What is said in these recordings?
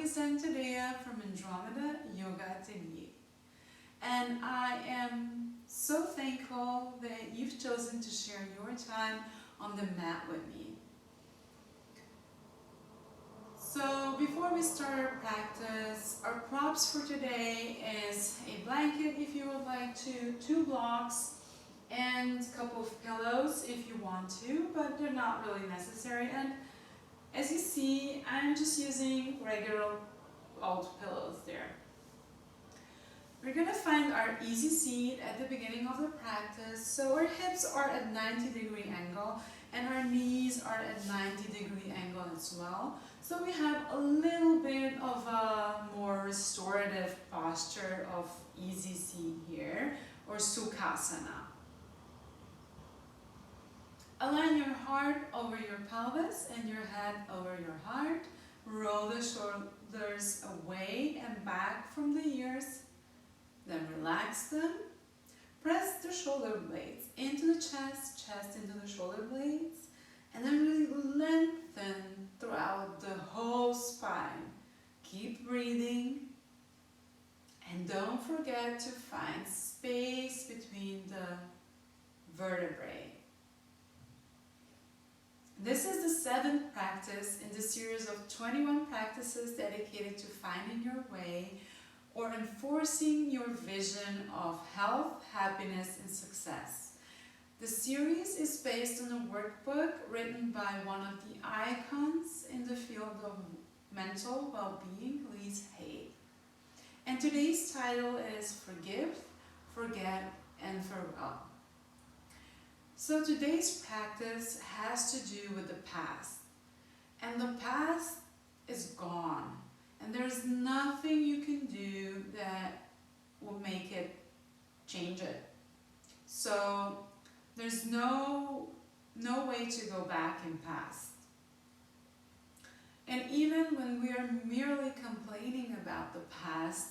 Santaria from Andromeda Yoga Technique. And I am so thankful that you've chosen to share your time on the mat with me. So before we start our practice, our props for today is a blanket if you would like to, 2 blocks, and a couple of pillows if you want to, but they're not really necessary. And as you see, I'm just using regular old pillows there. We're going to find our easy seat at the beginning of the practice. So our hips are at 90-degree angle and our knees are at 90-degree angle as well. So we have a little bit of a more restorative posture of easy seat here, or Sukhasana. Align your heart over your pelvis and your head over your heart. Roll the shoulders away and back from the ears. Then relax them. Press the shoulder blades into the chest, chest into the shoulder blades, and then really lengthen throughout the whole spine. Keep breathing, and don't forget to find space between the vertebrae. This is the 7th practice in the series of 21 practices dedicated to finding your way or enforcing your vision of health, happiness, and success. The series is based on a workbook written by one of the icons in the field of mental well-being, Lise Hay. And today's title is Forgive, Forget, and Farewell. So today's practice has to do with the past. And the past is gone. And there's nothing you can do that will make it change it. So there's no way to go back in past. And even when we are merely complaining about the past,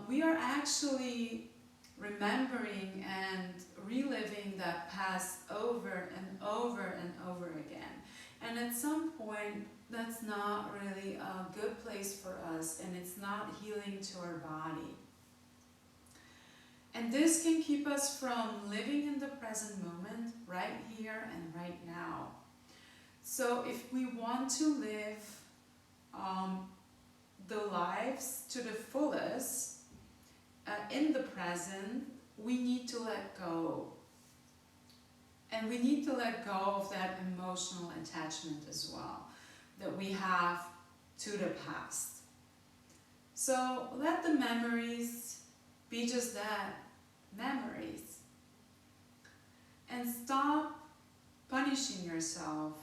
we are actually remembering and reliving that past over and over and over again. And at some point, that's not really a good place for us, and it's not healing to our body. And this can keep us from living in the present moment, right here and right now. So if we want to live the lives to the fullest, in the present, we need to let go. And we need to let go of that emotional attachment as well that we have to the past. So let the memories be just that, memories. And stop punishing yourself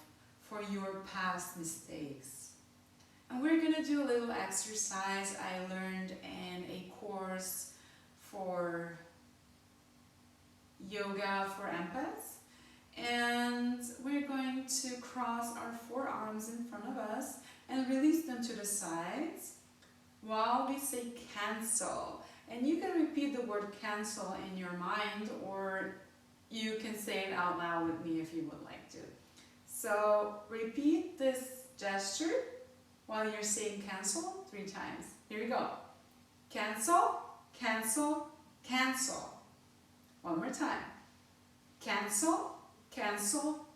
for your past mistakes. And we're going to do a little exercise I learned in a course for yoga for empaths. And we're going to cross our forearms in front of us and release them to the sides while we say cancel. And you can repeat the word cancel in your mind, or you can say it out loud with me if you would like to. So repeat this gesture while you're saying cancel 3 times. Here we go. Cancel, cancel, cancel. One more time. Cancel, cancel,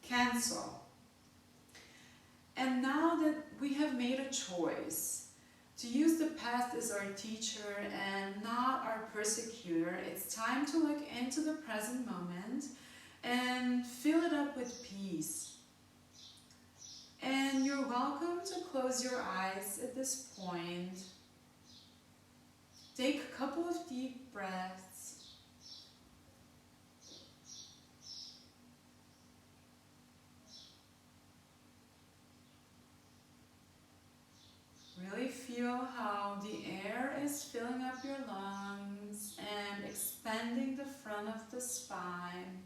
cancel. And now that we have made a choice to use the past as our teacher and not our persecutor, it's time to look into the present moment and fill it up with peace. And you're welcome to close your eyes at this point. Take a couple of deep breaths. Really feel how the air is filling up your lungs and expanding the front of the spine.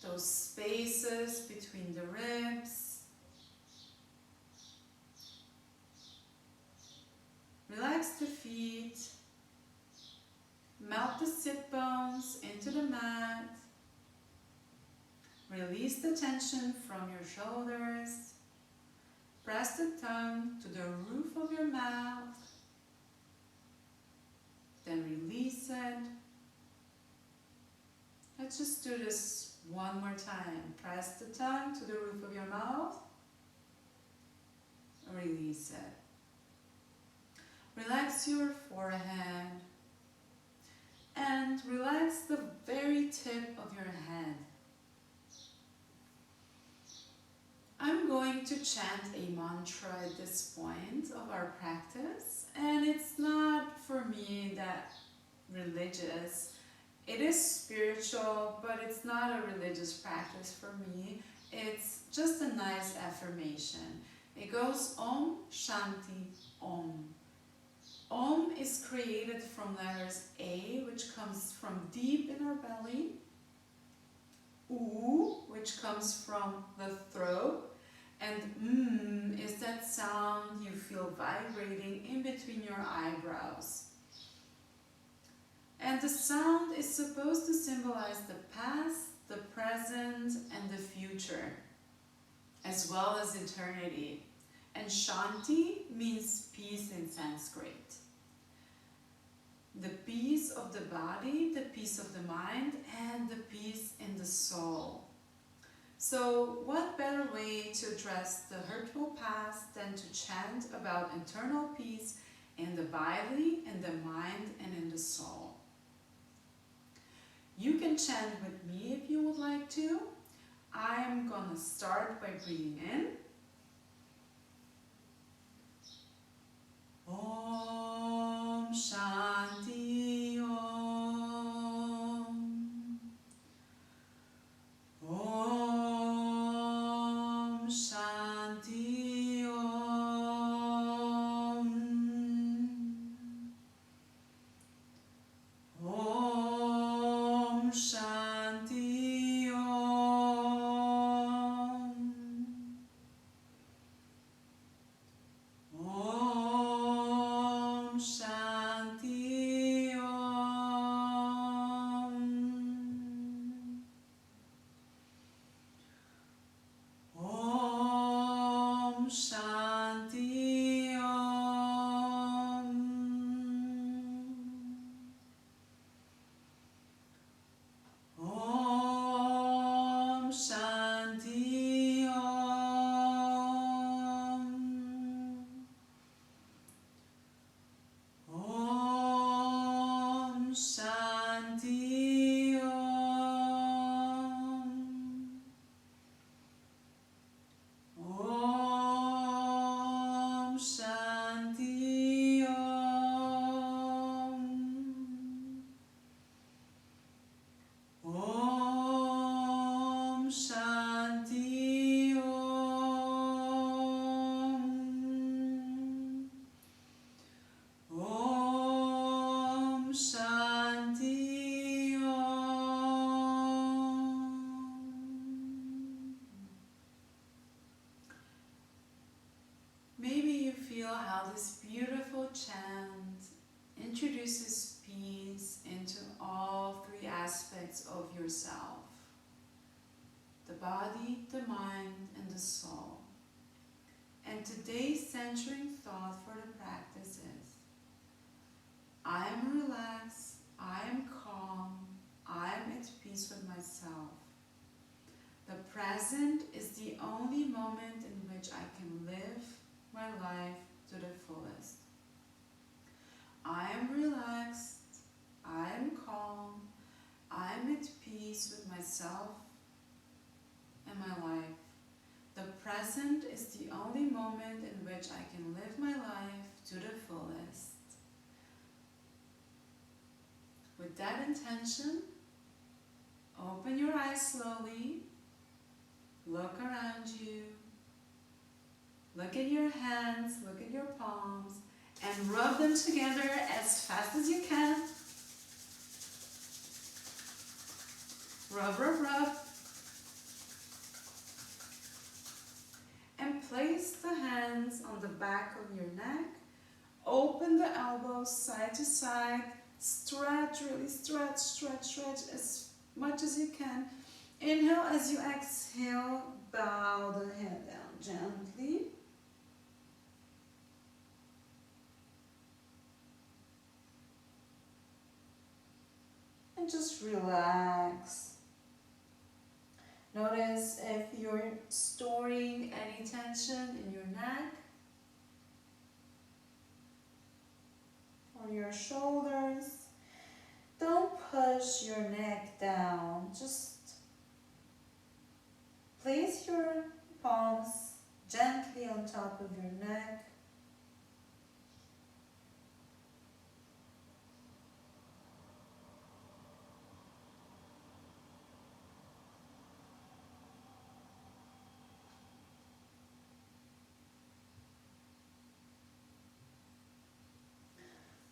Those spaces between the ribs. Relax the feet. Melt the sit bones into the mat. Release the tension from your shoulders. Press the tongue to the roof of your mouth. Then release it. Let's just do this one more time. Press the tongue to the roof of your mouth. Release it. Relax your forehead. And relax the very tip of your head. I'm going to chant a mantra at this point of our practice, and it's not for me that religious. It is spiritual, but it's not a religious practice for me. It's just a nice affirmation. It goes Om Shanti Om. Om is created from letters A, which comes from deep in our belly. U, which comes from the throat. And is that sound you feel vibrating in between your eyebrows. And the sound is supposed to symbolize the past, the present, and the future, as well as eternity. And Shanti means peace in Sanskrit. The peace of the body, the peace of the mind, and the peace in the soul. So what better way to address the hurtful past than to chant about internal peace in the body, in the mind, and in the soul. You can chant with me if you would like to. I'm gonna start by breathing in. Om Shanti Om. Om Shanti Om. Om Shanti Om. Om Shanti Om. Om Shanti Om. Om Shanti Om. Om Shanti Om. Om Shanti Om. Om Shanti Om. Om Shanti Om. Maybe you feel how this beautiful chant introduces peace into all three aspects of yourself. The body, the mind, and the soul. And today's centering thought for the practice is, I am relaxed, I am calm, I am at peace with myself. The present is the only moment in which I can live my life to the fullest. I am relaxed, I am calm, I am at peace with myself and my life. The present is the only moment in which I can live my life to the fullest. With that intention, open your eyes slowly, look around you, look at your hands, look at your palms, and rub them together as fast as you can. Rub, rub, rub. And place the hands on the back of your neck. Open the elbows side to side. Stretch, really stretch, stretch, stretch as much as you can. Inhale, as you exhale, bow the head down gently. And just relax. Notice if you're storing any tension in your neck or your shoulders. Don't push your neck down. Just place your palms gently on top of your neck.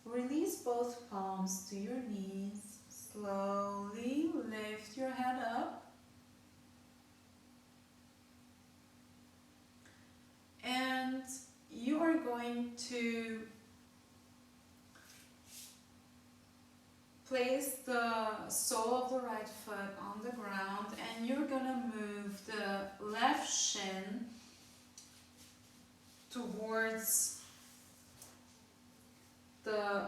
Release both palms to your knees. Slowly lift your head up. And you are going to place the sole of the right foot on the ground, and you're going to move the left shin towards the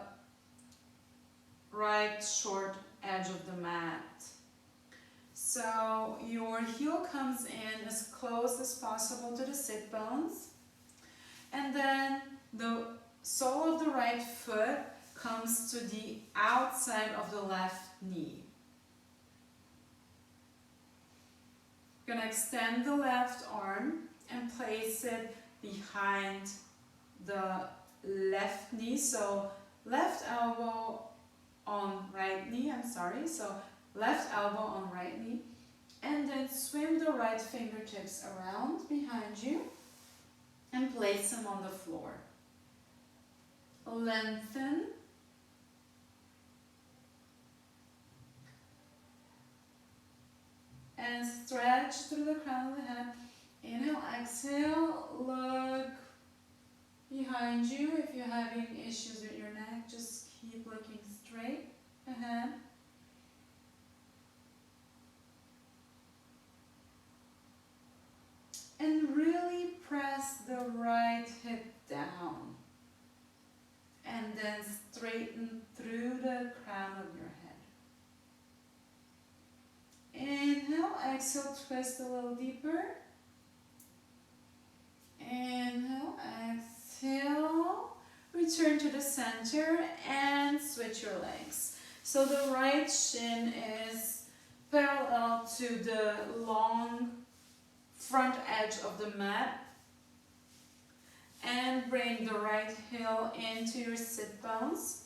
right short edge of the mat. So your heel comes in as close as possible to the sit bones, and then the sole of the right foot comes to the outside of the left knee. You're going to extend the left arm and place it behind the left knee, so left elbow on right knee, so left elbow on right knee, and then swim the right fingertips around behind you and place them on the floor. Lengthen. And stretch through the crown of the head. Inhale, exhale, look behind you. If you're having issues with your neck, just keep looking straight ahead. And really press the right hip down. And then straighten through the crown of your head. Inhale, exhale, twist a little deeper. Inhale, exhale, return to the center and switch your legs. So the right shin is parallel to the long front edge of the mat, and bring the right heel into your sit bones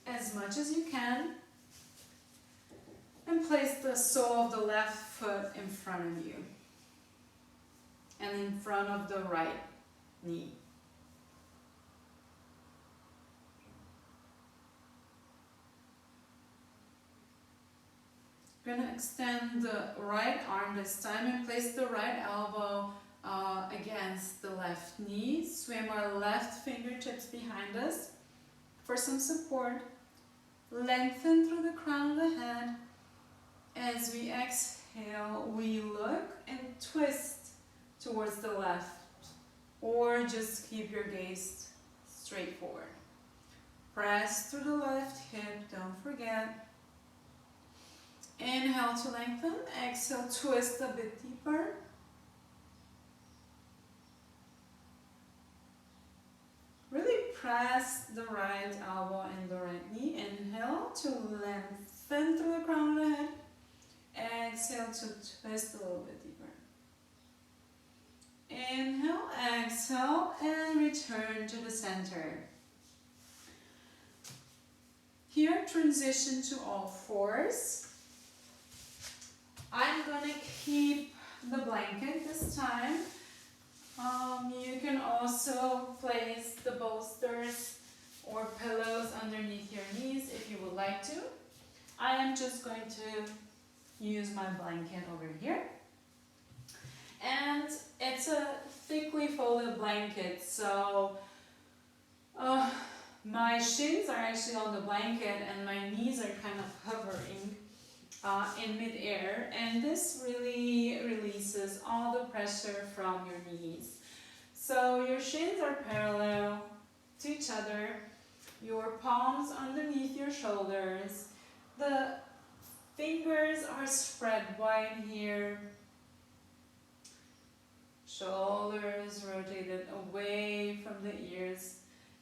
as much as you can, and place the sole of the left foot in front of you and in front of the right knee. You're going to extend the right arm this time and place the right elbow against the left knee. Swim our left fingertips behind us for some support. Lengthen through the crown of the head. As we exhale, we look and twist towards the left, or just keep your gaze straight forward. Press through the left hip, don't forget. Inhale to lengthen, exhale, twist a bit deeper. Really press the right elbow and the right knee. Inhale to lengthen through the crown of the head. Exhale to twist a little bit deeper. Inhale, exhale, and return to the center. Here, transition to all fours. I'm going to keep the blanket this time. You can also place the bolsters or pillows underneath your knees if you would like to. I am just going to use my blanket over here. And it's a thickly folded blanket, so my shins are actually on the blanket and my knees are kind of hovering in midair, and this really releases all the pressure from your knees. So your shins are parallel to each other, your palms underneath your shoulders, the fingers are spread wide here, shoulders rotated away from the ears,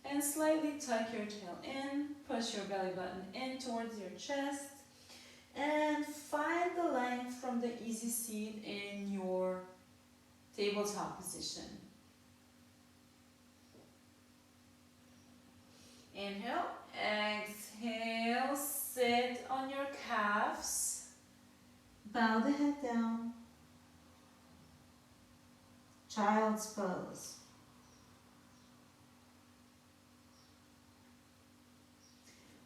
and slightly tuck your tail in, push your belly button in towards your chest, and find the length from the easy seat in your tabletop position. Inhale, exhale, sit on your calves, bow the head down, child's pose.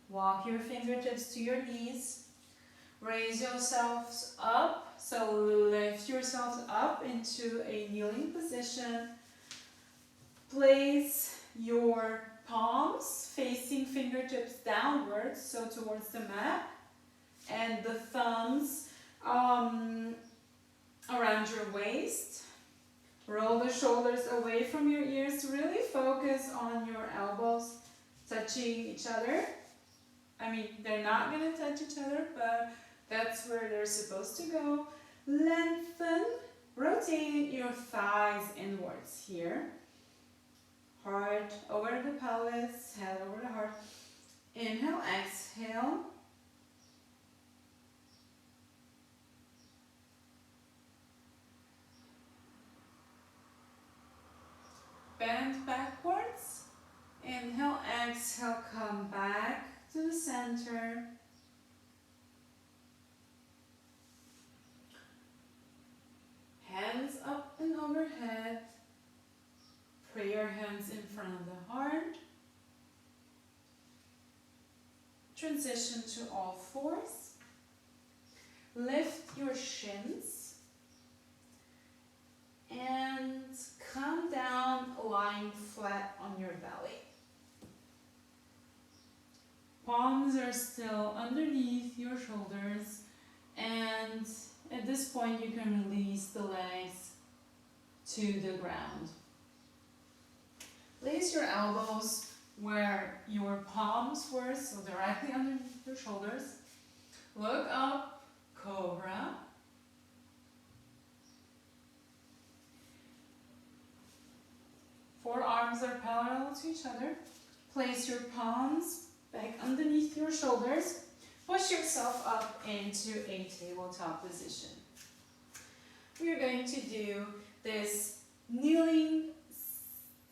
Walk your fingertips to your knees, raise yourselves up, so lift yourselves up into a kneeling position. Place your palms facing fingertips downwards, so towards the mat, and the thumbs around your waist. Roll the shoulders away from your ears. Really focus on your elbows touching each other. I mean, they're not going to touch each other, but that's where they're supposed to go. Lengthen, rotate your thighs inwards here. Heart over the pelvis, head over the heart. Inhale, exhale. Bend backwards. Inhale, exhale, come back to the center. Hands up and overhead. Prayer hands in front of the heart. Transition to all fours. Lift your shins. And come down lying flat on your belly. Palms are still underneath your shoulders, and at this point you can release the legs to the ground. Place your elbows where your palms were, so directly underneath your shoulders. Look up, cobra. Forearms are parallel to each other. Place your palms back underneath your shoulders. Push yourself up into a tabletop position. We're going to do this kneeling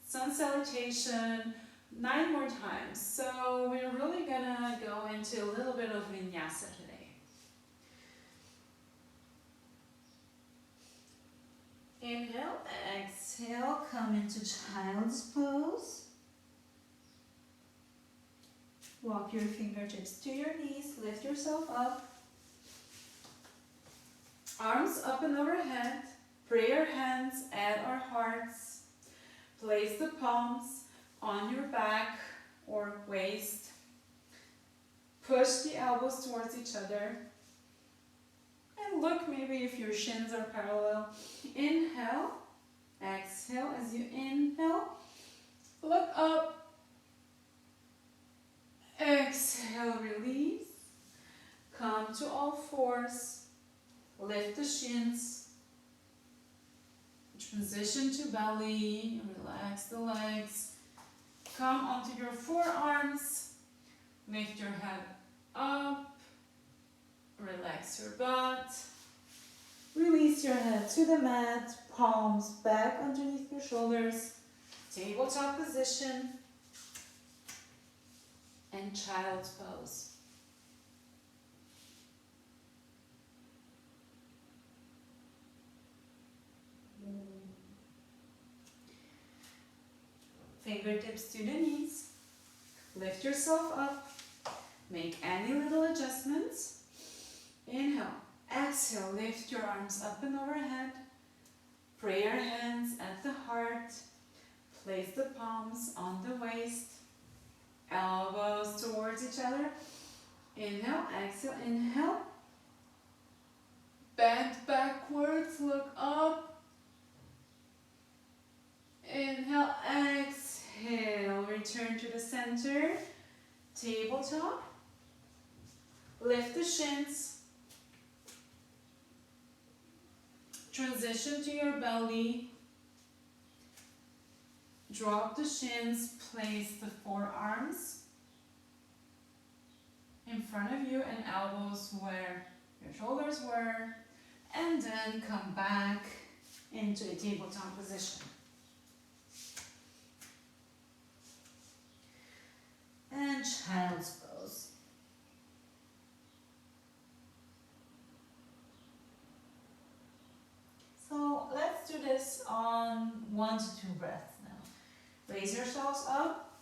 sun salutation 9 more times. So we're really gonna go into a little bit of vinyasa today. Inhale, exhale, come into child's pose. Walk your fingertips to your knees, lift yourself up. Arms up and overhead, prayer hands at our hearts. Place the palms on your back or waist. Push the elbows towards each other. And look maybe if your shins are parallel. Inhale, exhale as you inhale. Look up. Exhale, release. Come to all fours. Lift the shins. Transition to belly. Relax the legs. Come onto your forearms. Lift your head up. Relax your butt. Release your head to the mat. Palms back underneath your shoulders. Tabletop position. And child's pose. Fingertips to the knees. Lift yourself up. Make any little adjustments. Inhale. Exhale. Lift your arms up and overhead. Prayer hands at the heart. Place the palms on the waist. Elbows towards each other. Inhale. Exhale. Inhale. bend backwards, look up. Inhale, exhale, return to the center. Tabletop. Lift the shins. Transition to your belly. Drop the shins, place the forearms in front of you and elbows where your shoulders were, and then come back into a tabletop position. And child's pose. So let's do this on 1 to 2 breaths now. Raise yourselves up.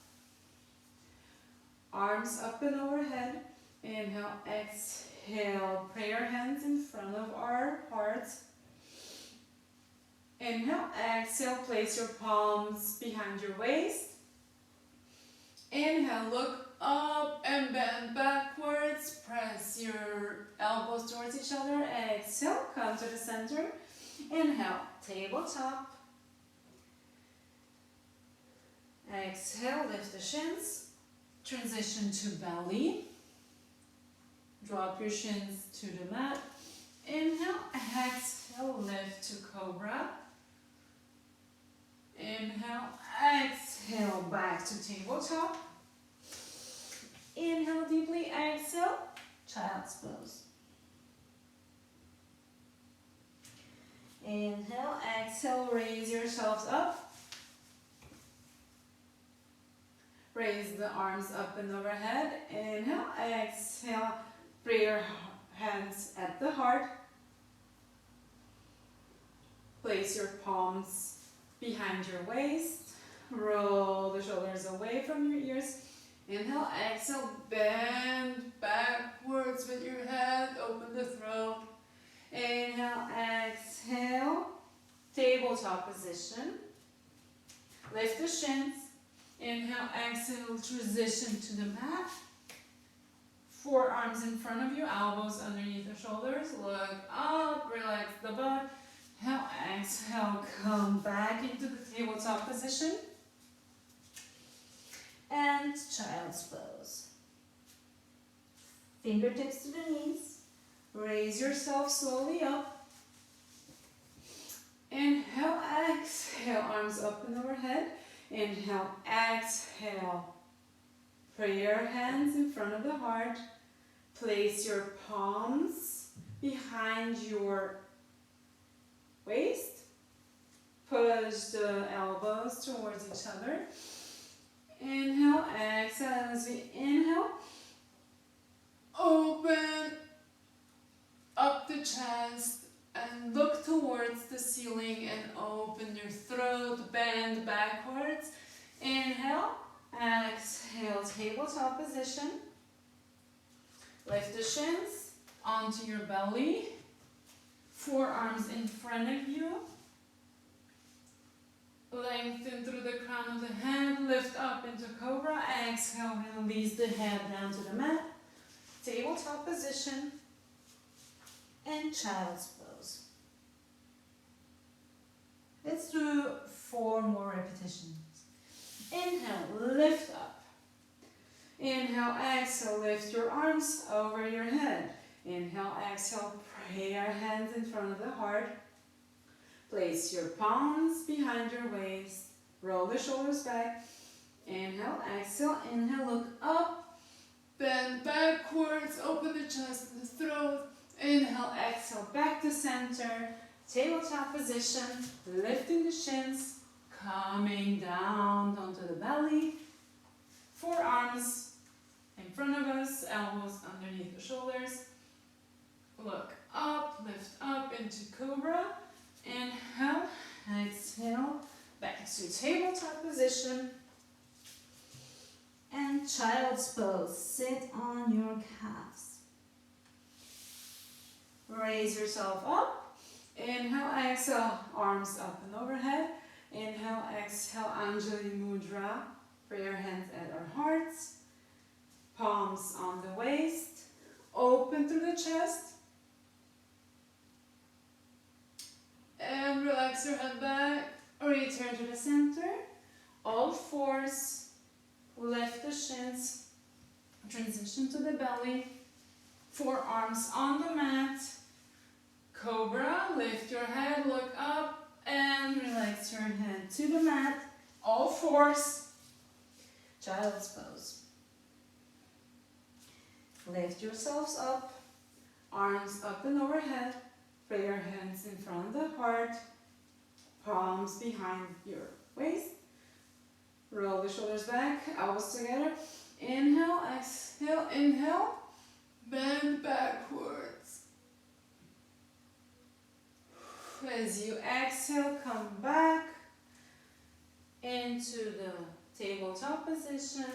Arms up and overhead. Inhale, exhale. Prayer hands in front of our hearts. Inhale, exhale. Place your palms behind your waist. Inhale, look up and bend backwards. Press your elbows towards each other. Exhale, come to the center. Inhale, tabletop. Exhale, lift the shins. Transition to belly. Drop your shins to the mat. Inhale, exhale, lift to cobra. Inhale, exhale, back to tabletop. Inhale deeply, exhale, child's pose. Inhale, exhale, raise yourselves up. Raise the arms up and overhead. Inhale, exhale, bring your hands at the heart. Place your palms behind your waist. Roll the shoulders away from your ears. Inhale, exhale, bend backwards with your head. Open the throat. Inhale, exhale, tabletop position. Lift the shins. Inhale, exhale, transition to the mat. Forearms in front of you, elbows underneath the shoulders. Look up, relax the butt. Inhale, exhale, come back into the tabletop position. And child's pose. Fingertips to the knees. Raise yourself slowly up. Inhale, exhale, arms up and overhead. Inhale, exhale. Prayer hands in front of the heart. Place your palms behind your waist. Push the elbows towards each other. Inhale, exhale. As we inhale, open up the chest and look towards the ceiling and open your throat, bend backwards. Inhale, exhale, tabletop position. Lift the shins onto your belly. Forearms in front of you. Lengthen through the crown of the head. Lift up into cobra. Exhale, release the head down to the mat. Tabletop position. And child's pose. Let's do 4 more repetitions. Inhale, lift up. Inhale, exhale, lift your arms over your head. Inhale, exhale, prayer hands in front of the heart. Place your palms behind your waist. Roll the shoulders back. Inhale, exhale, inhale, look up. Bend backwards, open the chest and the throat. Inhale, exhale, back to center. Tabletop position, lifting the shins, coming down onto the belly. Forearms in front of us, elbows underneath the shoulders. Look up, lift up into cobra. Inhale, exhale, back to tabletop position. And child's pose, sit on your calves. Raise yourself up. Inhale, exhale, arms up and overhead. Inhale, exhale, Anjali Mudra. Prayer hands at our hearts. Palms on the waist. Open through the chest. And relax your head back. Return to the center. All fours. Lift the shins. Transition to the belly. Forearms on the mat. Cobra. Lift your head. Look up. And relax your head to the mat. All fours. Child's pose. Lift yourselves up. Arms up and overhead. Pray your hands in front of the heart. Palms behind your waist. Roll the shoulders back, elbows together. Inhale, exhale, inhale. Bend backwards. As you exhale, come back into the tabletop position.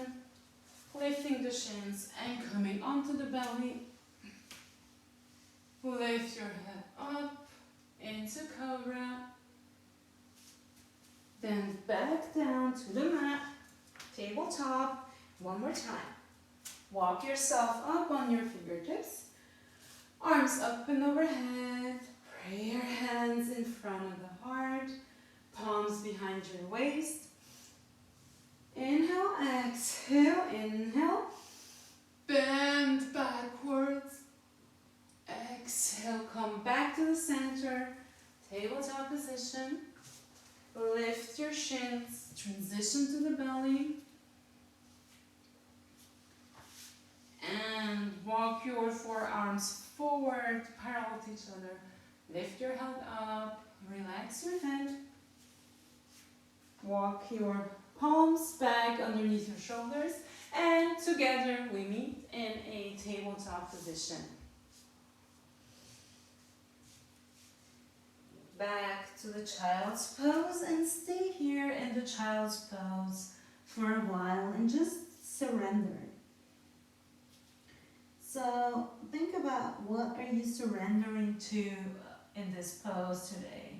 Lifting the shins and coming onto the belly. Lift your head up into Cobra. Then back down to the mat, tabletop. One more time. Walk yourself up on your fingertips. Arms up and overhead. Pray your hands in front of the heart. Palms behind your waist. Inhale, exhale, inhale. Bend backwards. Exhale, come back to the center. Tabletop position. Lift your shins. Transition to the belly. And walk your forearms forward, parallel to each other. Lift your head up. Relax your head. Walk your palms back underneath your shoulders. And together we meet in a tabletop position. Back to the child's pose and stay here in the child's pose for a while and just surrender. So think about what are you surrendering to in this pose today.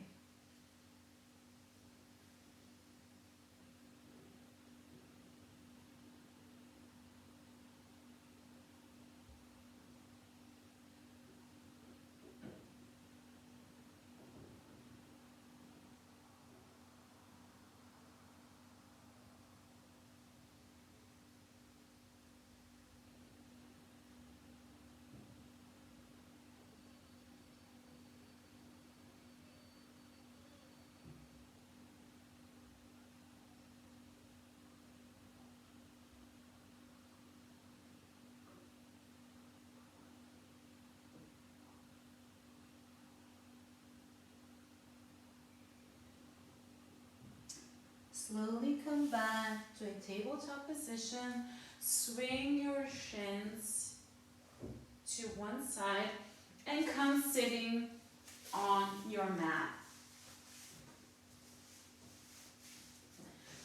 Slowly come back to a tabletop position. Swing your shins to one side and come sitting on your mat.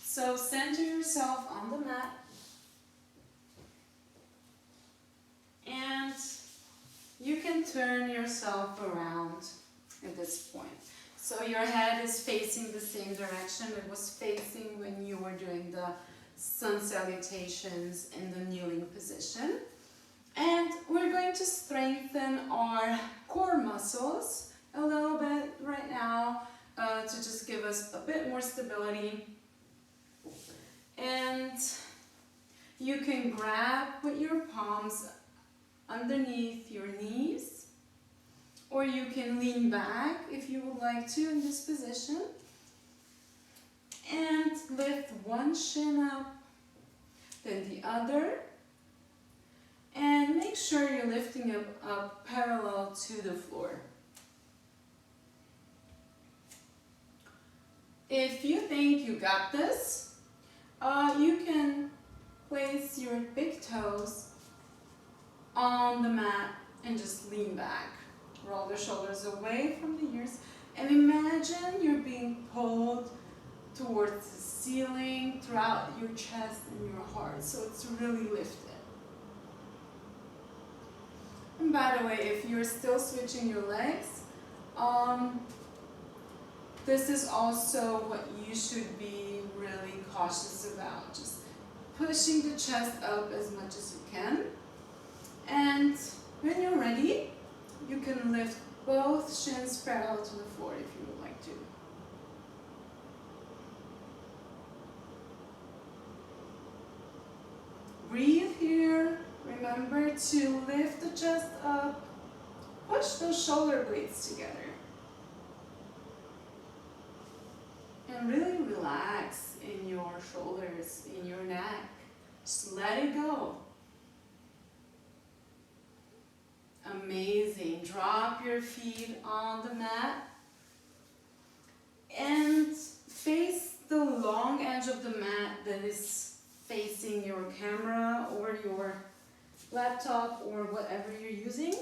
So center yourself on the mat and you can turn yourself around at this point. So your head is facing the same direction it was facing when you were doing the sun salutations in the kneeling position. And we're going to strengthen our core muscles a little bit right now to just give us a bit more stability. And you can grab with your palms underneath your knees. Or you can lean back if you would like to in this position. And lift one shin up, then the other. And make sure you're lifting it up parallel to the floor. If you think you got this, you can place your big toes on the mat and just lean back. Roll the shoulders away from the ears and imagine you're being pulled towards the ceiling throughout your chest and your heart, so it's really lifted. And by the way, if you're still switching your legs, this is also what you should be really cautious about. Just pushing the chest up as much as you can. And when you're ready, you can lift both shins parallel to the floor if you would like like to. Breathe here. Remember to lift the chest up. Push those shoulder blades together. And really relax in your shoulders, in your neck. Just let it go. Amazing. Drop your feet on the mat. And face the long edge of the mat that is facing your camera or your laptop or whatever you're using.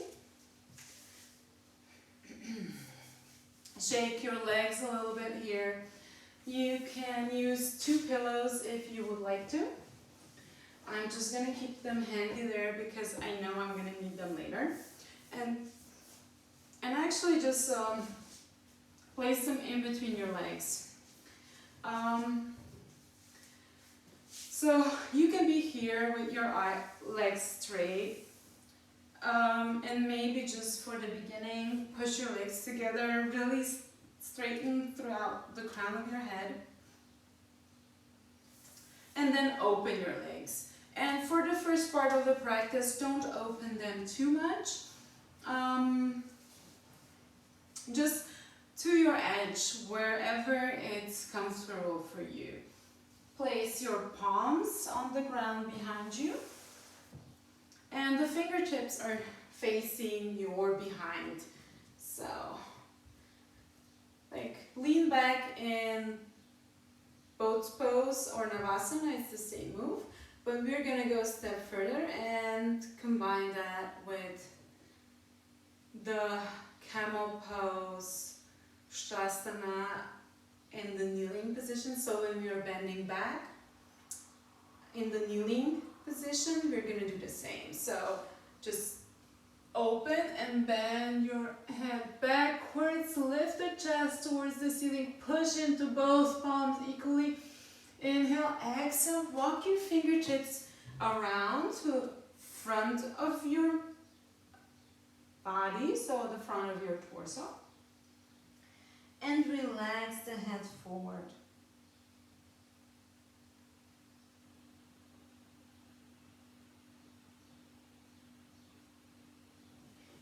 Shake your legs a little bit here. You can use 2 pillows if you would like to. I'm just going to keep them handy there because I know I'm going to need them later. And actually just place them in between your legs. So you can be here with your legs straight. And maybe just for the beginning, push your legs together, really straighten throughout the crown of your head. And then open your legs. And for the first part of the practice, don't open them too much. Just to your edge, wherever it's comfortable for you. Place your palms on the ground behind you. And the fingertips are facing your behind. So, like, lean back in boat pose or Navasana, it's the same move. But we're going to go a step further and combine that with the camel pose, Savasana, in the kneeling position. So when we are bending back, in the kneeling position, we're going to do the same. So just open and bend your head backwards, lift the chest towards the ceiling, push into both palms equally. Inhale, exhale, walk your fingertips around to front of your body, so the front of your torso. And relax the head forward.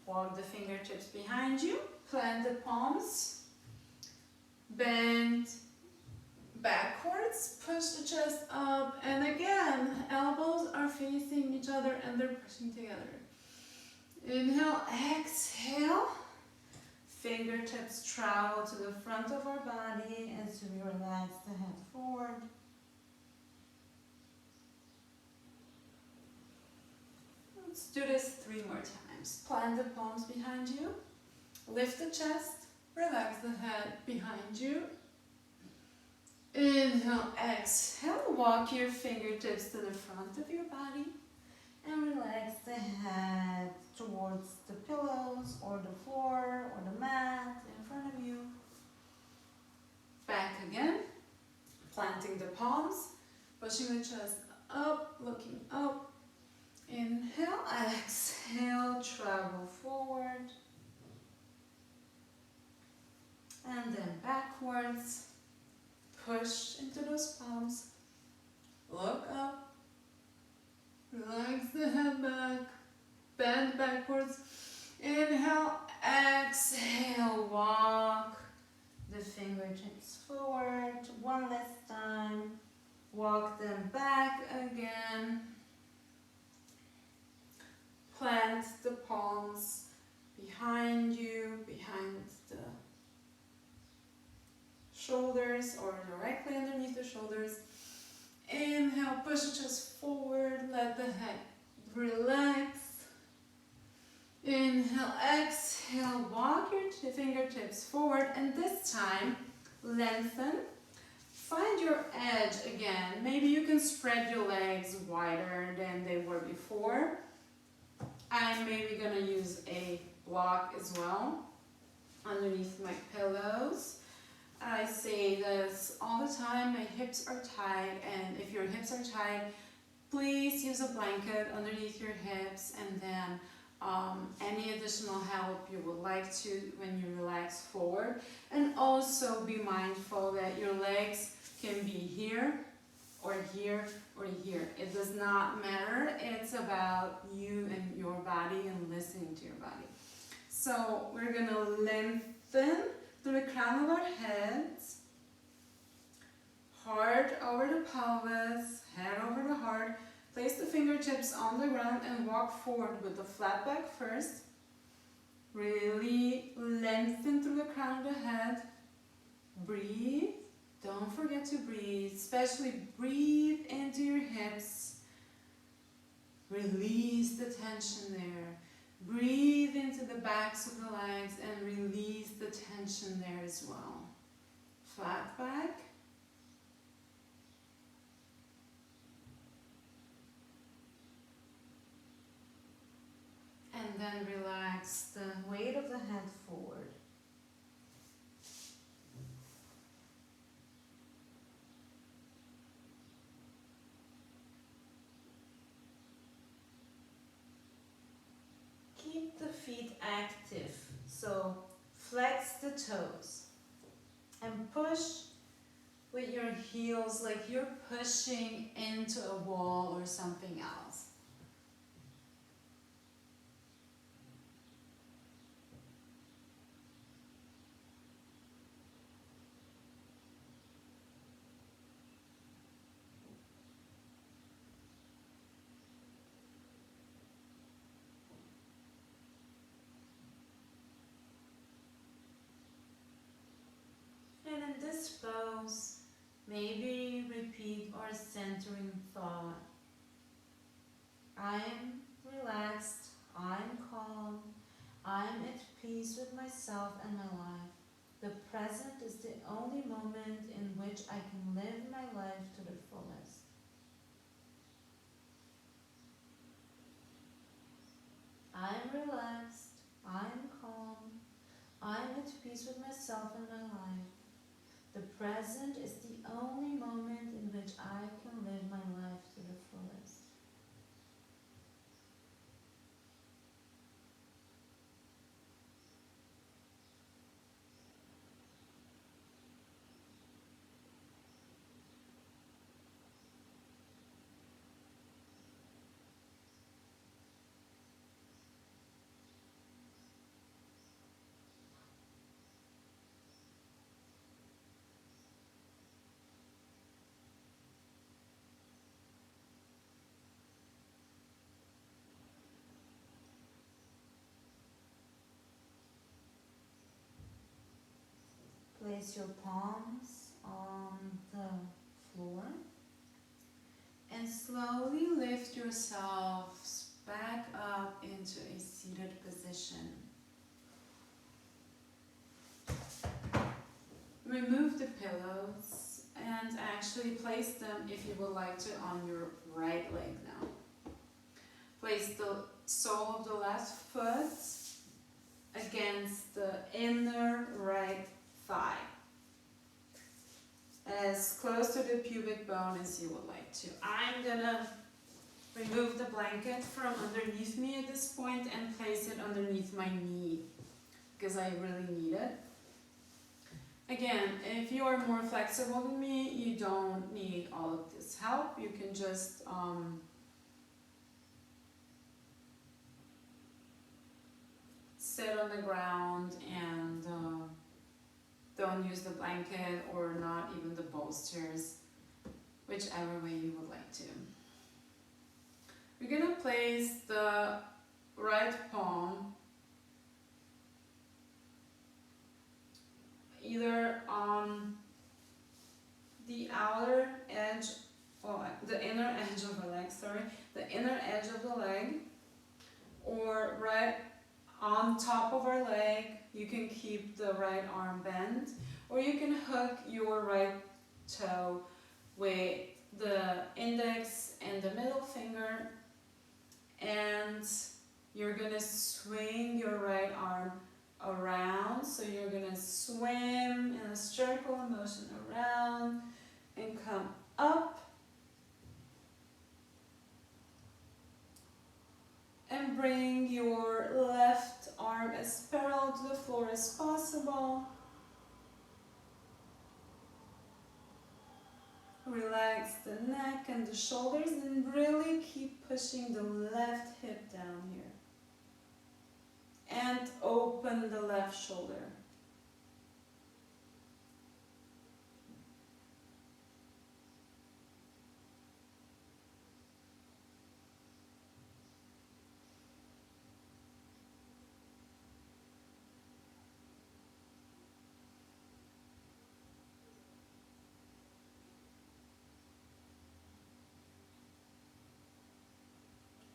Walk the fingertips behind you, plant the palms, bend backwards, push the chest up, and again, elbows are facing each other and they're pushing together. Inhale, exhale, fingertips travel to the front of our body as we relax the head forward. Let's do this 3 more times. Plant the palms behind you, lift the chest, relax the head behind you. Inhale, exhale, walk your fingertips to the front of your body and relax the head towards the pillows or the floor or the mat in front of you. Back again, planting the palms, pushing the chest up, looking up. Inhale, exhale, travel forward. And then backwards. Push into those palms. Look up. Relax the head back. Bend backwards. Inhale, exhale, walk the fingertips forward. One last time. Walk them back again. Plant the palms behind you, behind the shoulders or directly underneath the shoulders. Inhale, push the chest forward, let the head relax. Inhale, exhale, walk your fingertips forward, and this time lengthen. Find your edge again. Maybe you can spread your legs wider than they were before. I'm maybe gonna use a block as well underneath my pillows. I say this all the time, my hips are tight, and if your hips are tight, please use a blanket underneath your hips and then any additional help you would like to when you relax forward. And also be mindful that your legs can be here or here or here. It does not matter. It's about you and your body and listening to your body. So we're going to lengthen through the crown of our heads, heart over the pelvis, head over the heart. Place the fingertips on the ground and walk forward with the flat back first. Really lengthen through the crown of the head. Breathe. Don't forget to breathe, especially breathe into your hips. Release the tension there. Breathe into the backs of the legs and release the tension there as well. Flat back. And then relax the weight of the head forward. Keep the feet active. So flex the toes and push with your heels like you're pushing into a wall or something else. And in this pose, maybe repeat our centering thought. I'm relaxed, I'm calm, I'm at peace with myself and my life. The present is the only moment in which I can live my life to the fullest. I'm relaxed, I'm calm, I'm at peace with myself and my life. The present is the only moment in which I can live my life to the fullest. Place your palms on the floor and slowly lift yourselves back up into a seated position. Remove the pillows and actually place them, if you would like to, on your right leg now. Place the sole of the left foot against the inner right thigh, as close to the pubic bone as you would like to. I'm gonna remove the blanket from underneath me at this point and place it underneath my knee because I really need it. Again, if you are more flexible than me, you don't need all of this help. You can just sit on the ground and don't use the blanket or not even the bolsters, whichever way you would like to. We're going to place the right palm either on the outer edge, or the inner edge of the leg, the inner edge of the leg, or right on top of our leg. You can keep the right arm bent, or you can hook your right toe with the index and the middle finger, and you're gonna swing your right arm around. So you're gonna swim in a circular motion around and come up and bring your left arm as parallel to the floor as possible. Relax the neck and the shoulders and really keep pushing the left hip down here. And open the left shoulder.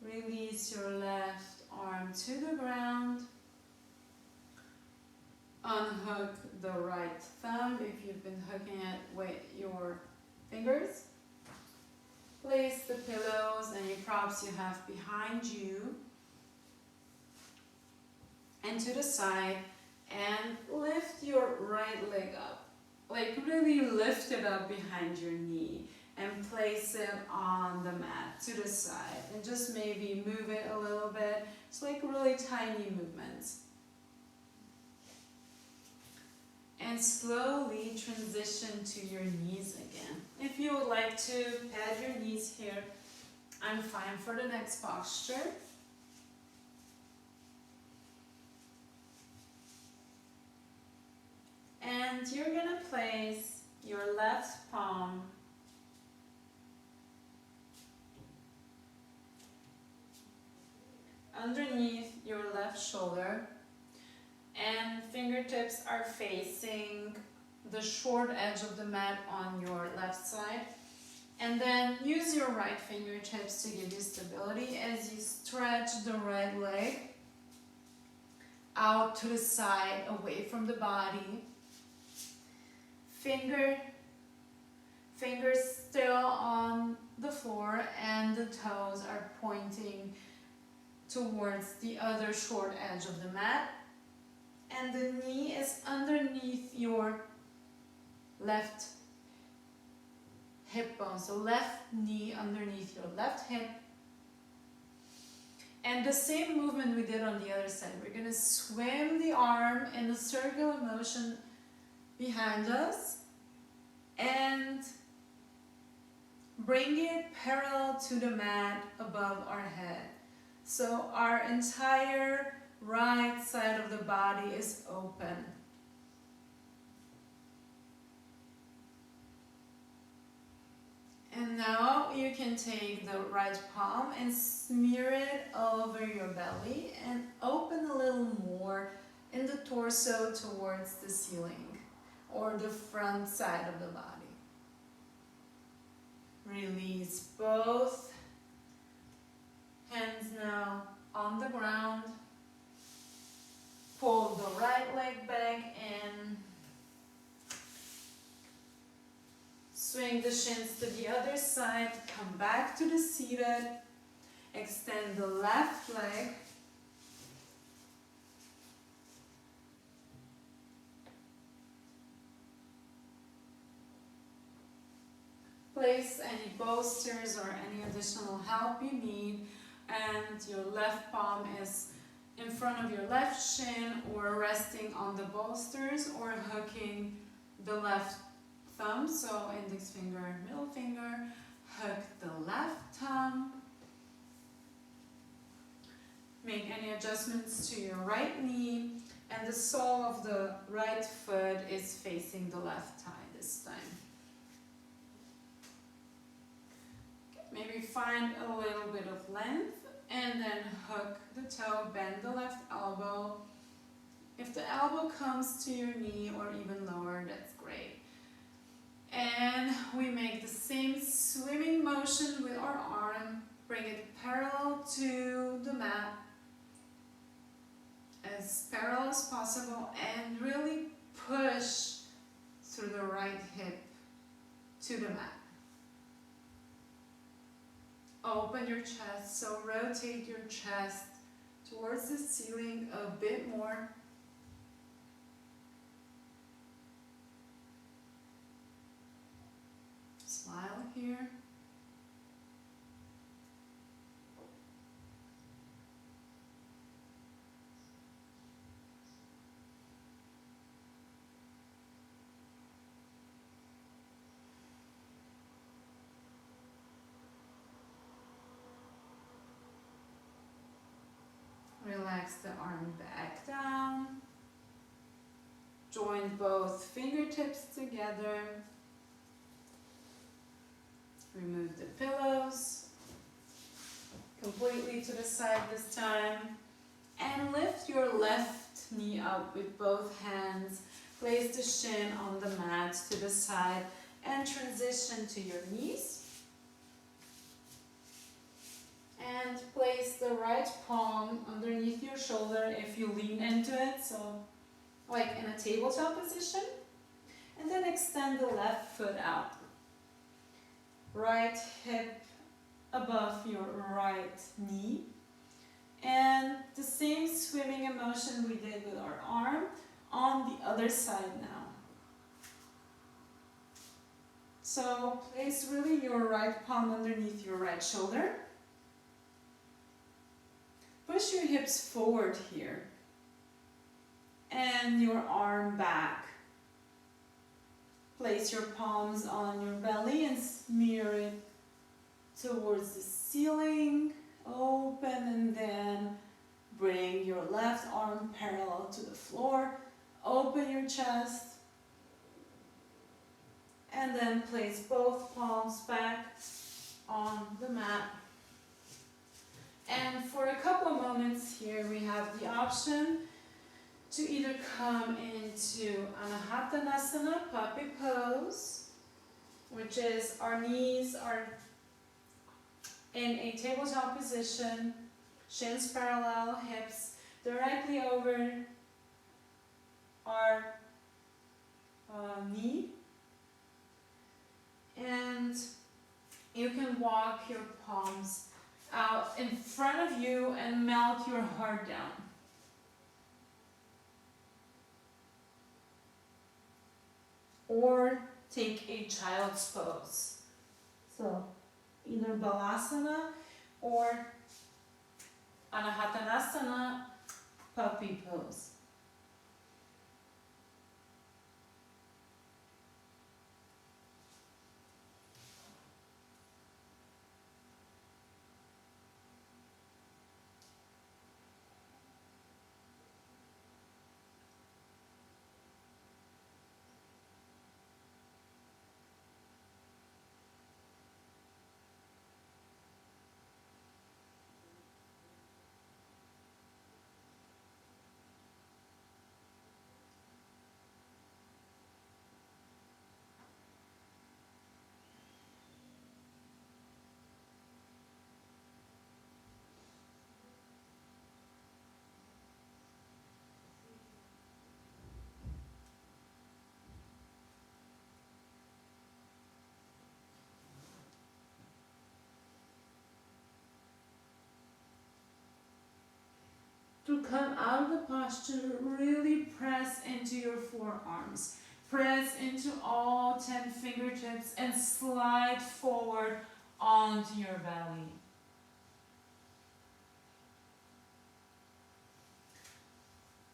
Release your left arm to the ground. Unhook the right thumb if you've been hooking it with your fingers. Place the pillows and your props you have behind you and to the side, and lift your right leg up. Like really lift it up behind your knee and place it on the mat to the side, and just maybe move it a little bit. It's like really tiny movements. And slowly transition to your knees again. If you would like to pad your knees here, I'm fine for the next posture. And you're gonna place your left palm underneath your left shoulder, and fingertips are facing the short edge of the mat on your left side. And then use your right fingertips to give you stability as you stretch the right leg out to the side, away from the body. Fingers still on the floor, and the toes are pointing towards the other short edge of the mat. And the knee is underneath your left hip bone. So left knee underneath your left hip. And the same movement we did on the other side. We're going to swim the arm in a circular motion behind us and bring it parallel to the mat above our head. So our entire right side of the body is open. And now you can take the right palm and smear it over your belly and open a little more in the torso towards the ceiling or the front side of the body. Release both hands now on the ground. Pull the right leg back in. Swing the shins to the other side. Come back to the seated. Extend the left leg. Place any bolsters or any additional help you need, and your left palm is in front of your left shin or resting on the bolsters or hooking the left thumb. So index finger, middle finger, hook the left thumb. Make any adjustments to your right knee, and the sole of the right foot is facing the left thigh this time. Maybe find a little bit of length and then hook the toe, bend the left elbow. If the elbow comes to your knee or even lower, that's great. And we make the same swimming motion with our arm. Bring it parallel to the mat, as parallel as possible, and really push through the right hip to the mat. Open your chest, so rotate your chest towards the ceiling a bit more. Smile here. relax the arm back down. Join both fingertips together. Remove the pillows. Completely to the side this time. And lift your left knee up with both hands. Place the shin on the mat to the side and transition to your knees. And place the right palm underneath your shoulder if you lean into it, so like in a tabletop position. And then extend the left foot out. Right hip above your right knee. And the same swimming motion we did with our arm on the other side now. So place really your right palm underneath your right shoulder. Push your hips forward here. And your arm back. Place your palms on your belly and smear it towards the ceiling. Open and then bring your left arm parallel to the floor. Open your chest. And then place both palms back on the mat. And for a couple of moments here, we have the option to either come into Anahatanasana, puppy pose, which is our knees are in a tabletop position, shins parallel, hips directly over our knee. And you can walk your palms out in front of you and melt your heart down. Or take a child's pose. So either Balasana or Anahatanasana, puppy pose. To come out of the posture, really press into your forearms. Press into all 10 fingertips and slide forward onto your belly.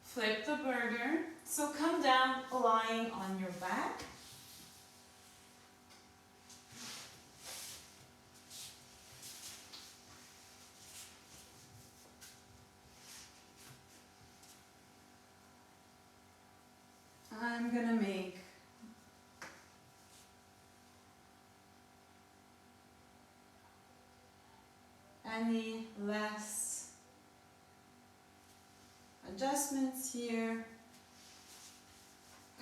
Flip the burger. So come down lying on your back. I'm gonna make any less adjustments here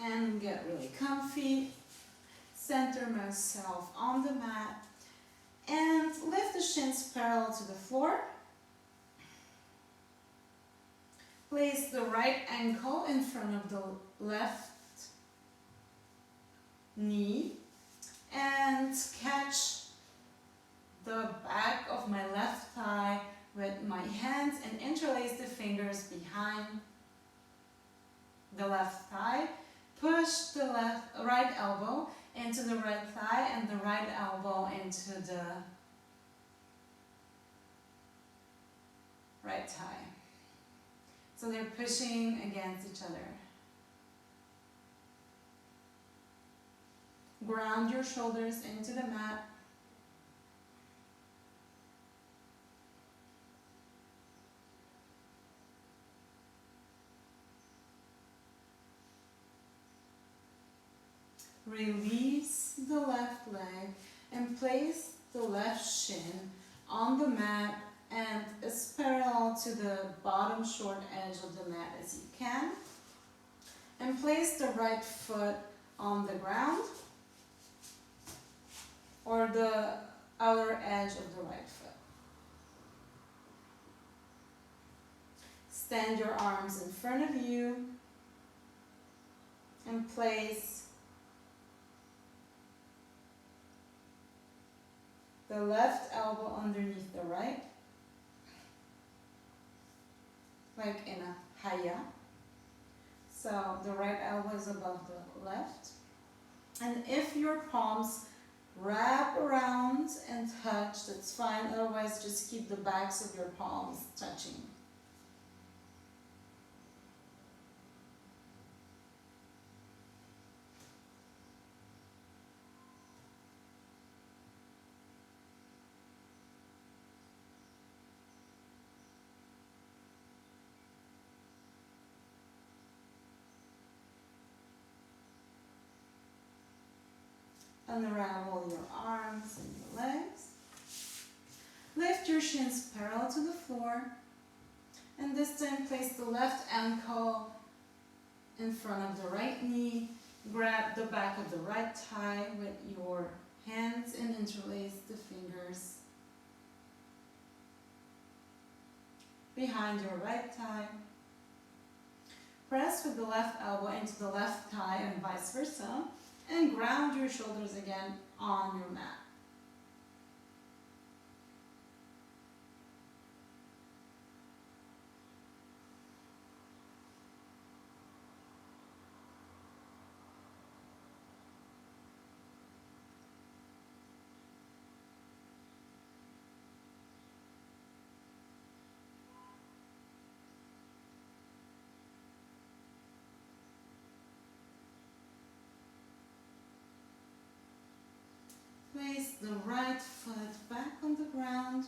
and get really comfy. Center myself on the mat and lift the shins parallel to the floor. Place the right ankle in front of the left knee and catch the back of my left thigh with my hands and interlace the fingers behind the left thigh. Push the right elbow into the right thigh and the right elbow into the right thigh. So they're pushing against each other. Ground your shoulders into the mat. Release the left leg and place the left shin on the mat and as parallel to the bottom short edge of the mat as you can. And place the right foot on the ground or the outer edge of the right foot. Stand your arms in front of you and place the left elbow underneath the right, like in a haya. So the right elbow is above the left. And if your palms wrap around and touch, that's fine. Otherwise, just keep the backs of your palms touching. Unravel your arms and your legs. Lift your shins parallel to the floor. And this time place the left ankle in front of the right knee. Grab the back of the right thigh with your hands and interlace the fingers behind your right thigh. Press with the left elbow into the left thigh and vice versa. And ground your shoulders again on your mat. Place the right foot back on the ground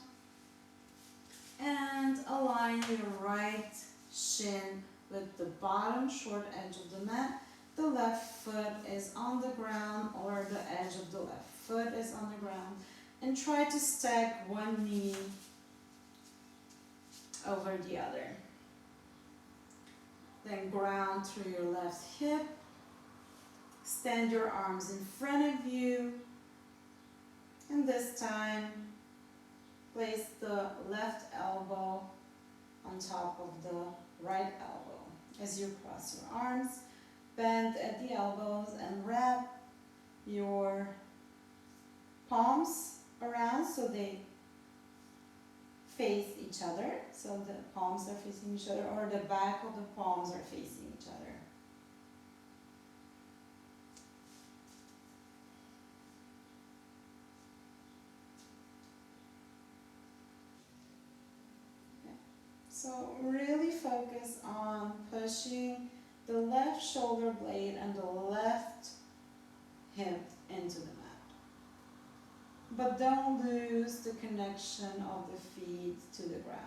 and align your right shin with the bottom short edge of the mat. The left foot is on the ground or the edge of the left foot is on the ground. And try to stack one knee over the other. Then ground through your left hip. Stand your arms in front of you. And this time, place the left elbow on top of the right elbow. As you cross your arms, bend at the elbows and wrap your palms around so they face each other. So the palms are facing each other or the back of the palms are facing each other. So really focus on pushing the left shoulder blade and the left hip into the mat. But don't lose the connection of the feet to the ground.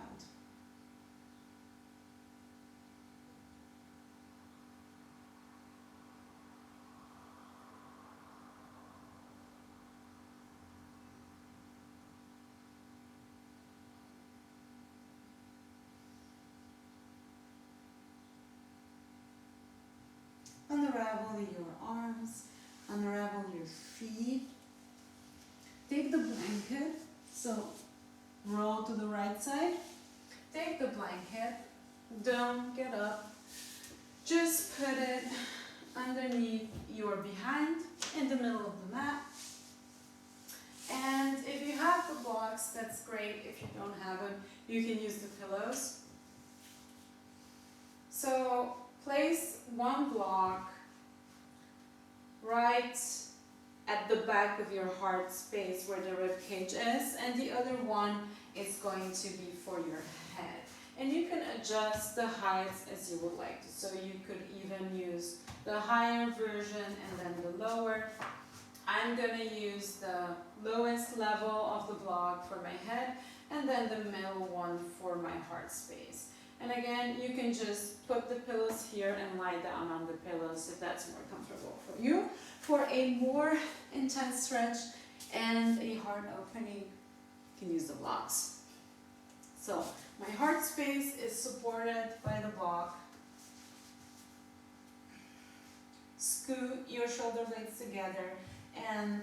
Unravel your arms, unravel your feet. Take the blanket, so roll to the right side. Take the blanket, don't get up. Just put it underneath your behind, in the middle of the mat. And if you have the blocks, that's great. If you don't have them, you can use the pillows. So place one block right at the back of your heart space where the rib cage is, and the other one is going to be for your head. And you can adjust the heights as you would like to. So you could even use the higher version and then the lower. I'm going to use the lowest level of the block for my head and then the middle one for my heart space. And again, you can just put the pillows here and lie down on the pillows if that's more comfortable for you. For a more intense stretch and a heart opening, you can use the blocks. So my heart space is supported by the block. Scoot your shoulder blades together, and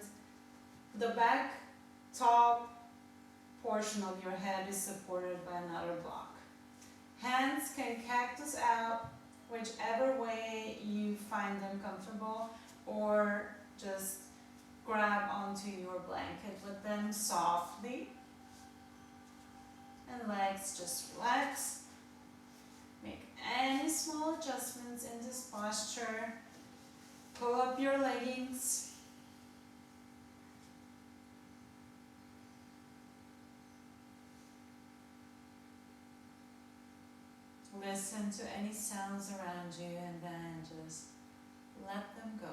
the back top portion of your head is supported by another block. Hands can cactus out whichever way you find them comfortable, or just grab onto your blanket with them softly. And legs, just relax. Make any small adjustments in this posture. Pull up your leggings. Listen to any sounds around you and then just let them go.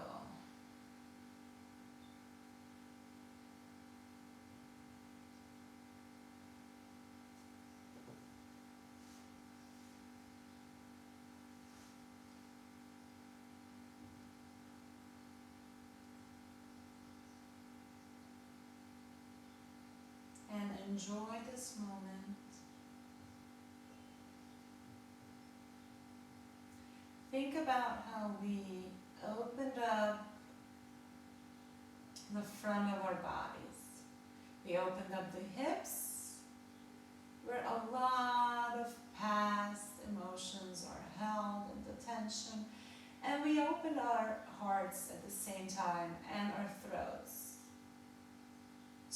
And enjoy this moment. Think about how we opened up the front of our bodies. We opened up the hips, where a lot of past emotions are held in the tension. And we opened our hearts at the same time and our throats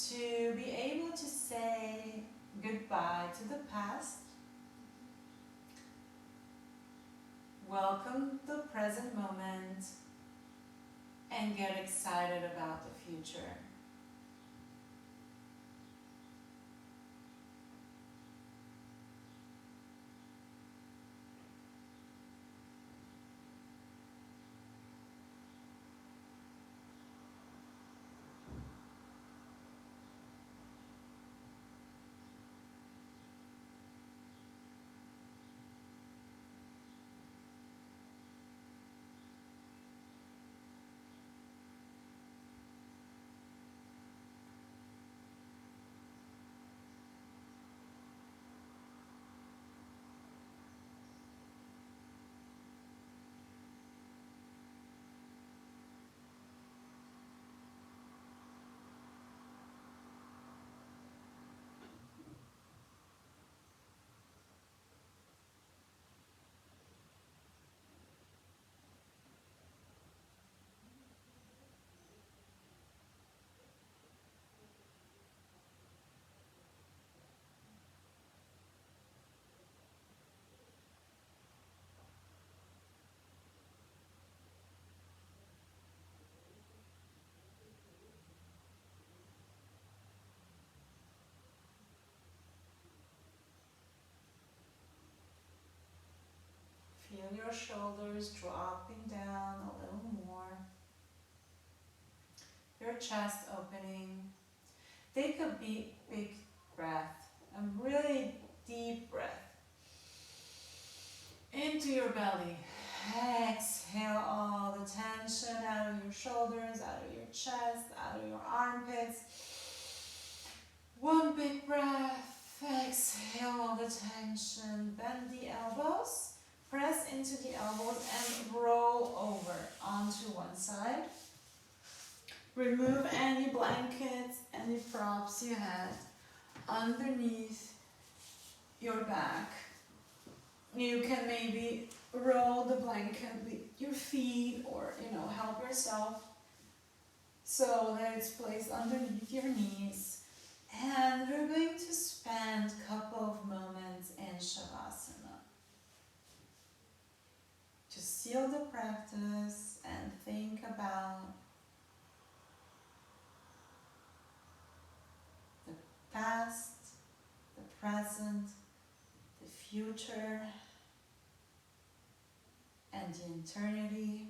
to be able to say goodbye to the past. Welcome the present moment and get excited about the future. Feel your shoulders dropping down a little more. Your chest opening. Take a big breath, a really deep breath into your belly. Exhale all the tension out of your shoulders, out of your chest, out of your armpits. One big breath. Exhale all the tension. Bend the elbows. Press into the elbows and roll over onto one side. Remove any blankets, any props you had underneath your back. You can maybe roll the blanket with your feet, or help yourself so that it's placed underneath your knees. And we're going to spend a couple of moments in Savasana to seal the practice and think about the past, the present, the future, and the eternity.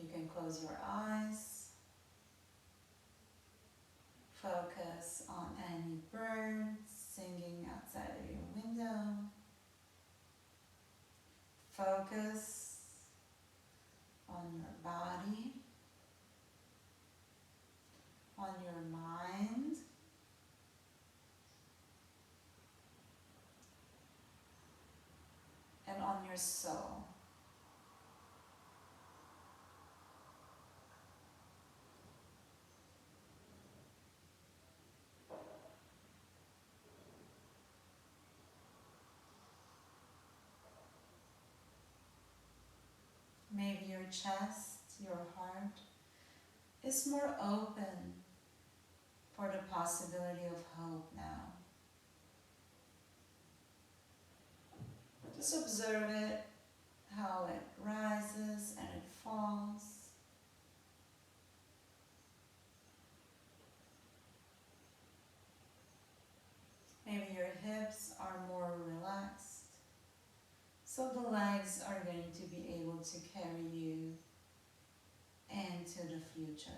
You can close your eyes, focus on any birds singing outside of your window. Focus on your body, on your mind, and on your soul. Maybe your chest, your heart, is more open for the possibility of hope now. Just observe it, how it rises and it falls. Maybe your hips are more relaxed, so the legs are going to be able to carry you into the future.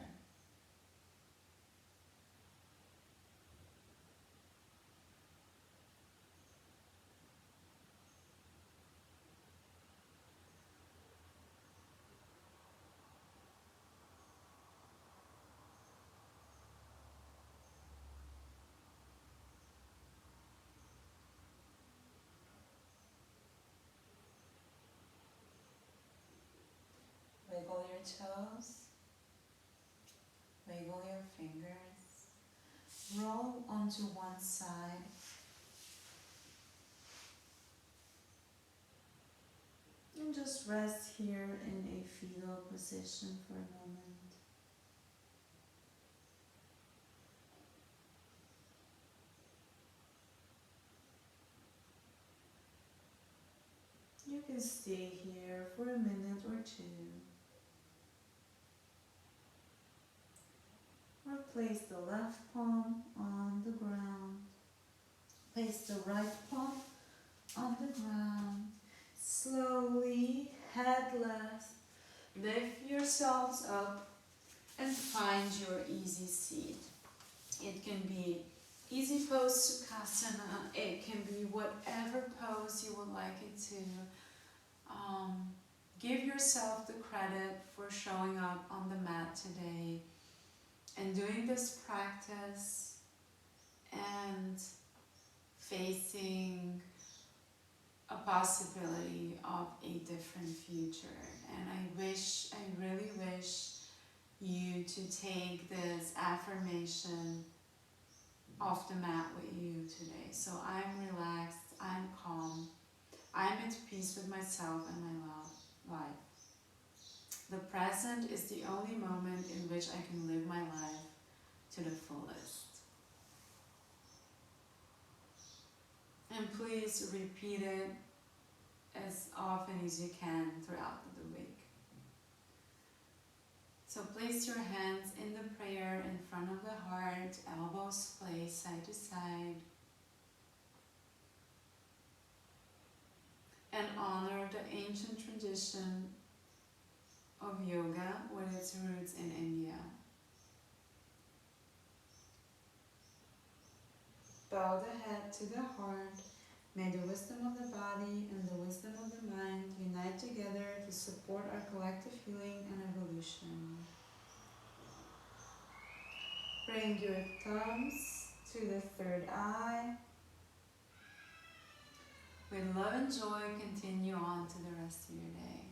Wiggle your toes, wiggle your fingers, roll onto one side. And just rest here in a fetal position for a moment. You can stay here for a minute or two. Or place the left palm on the ground. Place the right palm on the ground. Slowly, head left, lift yourselves up and find your easy seat. It can be easy pose Sukhasana, it can be whatever pose you would like it to. Give yourself the credit for showing up on the mat today and doing this practice and facing a possibility of a different future. And I really wish you to take this affirmation off the mat with you today. So I'm relaxed, I'm calm, I'm at peace with myself and my life. The present is the only moment in which I can live my life to the fullest. And please repeat it as often as you can throughout the week. So place your hands in the prayer in front of the heart, elbows placed side to side. And honor the ancient tradition of yoga with its roots in India. Bow the head to the heart. May the wisdom of the body and the wisdom of the mind unite together to support our collective healing and evolution. Bring your thumbs to the third eye. With love and joy, continue on to the rest of your day.